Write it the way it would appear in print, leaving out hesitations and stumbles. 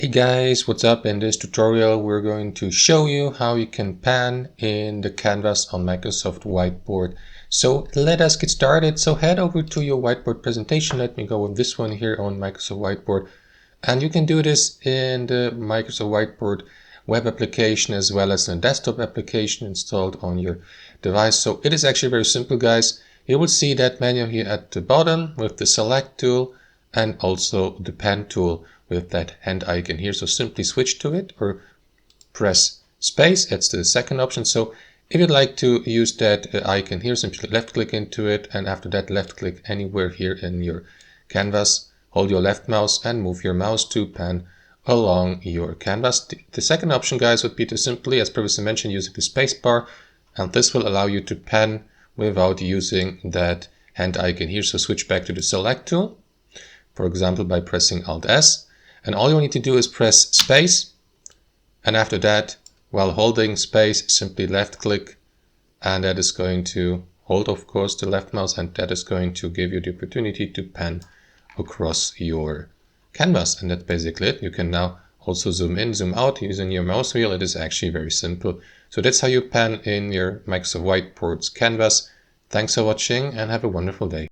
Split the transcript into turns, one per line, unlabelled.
Hey guys, what's up? In this tutorial we're going to show you how you can pan in the canvas on Microsoft Whiteboard. So let us get started. So head over to your whiteboard presentation. Let me go with this one here on Microsoft Whiteboard. And you can do this in the Microsoft Whiteboard web application as well as a desktop application installed on your device. So it is actually very simple, guys. You will see that menu here at the bottom with the select tool and also the pen tool with that hand icon here. So simply switch to it or press space. That's the second option. So if you'd like to use that icon here, simply left click into it, and after that left click anywhere here in your canvas. Hold your left mouse and move your mouse to pan along your canvas. The second option, guys, would be to simply, as previously mentioned, using the space bar, and this will allow you to pan without using that hand icon here. So switch back to the select tool, for example, by pressing Alt S. And all you need to do is press space. And after that, while holding space, simply left click. And that is going to hold, of course, the left mouse. And that is going to give you the opportunity to pan across your canvas. And that's basically it. You can now also zoom in, zoom out using your mouse wheel. It is actually very simple. So that's how you pan in your Microsoft Whiteboard's canvas. Thanks for watching and have a wonderful day.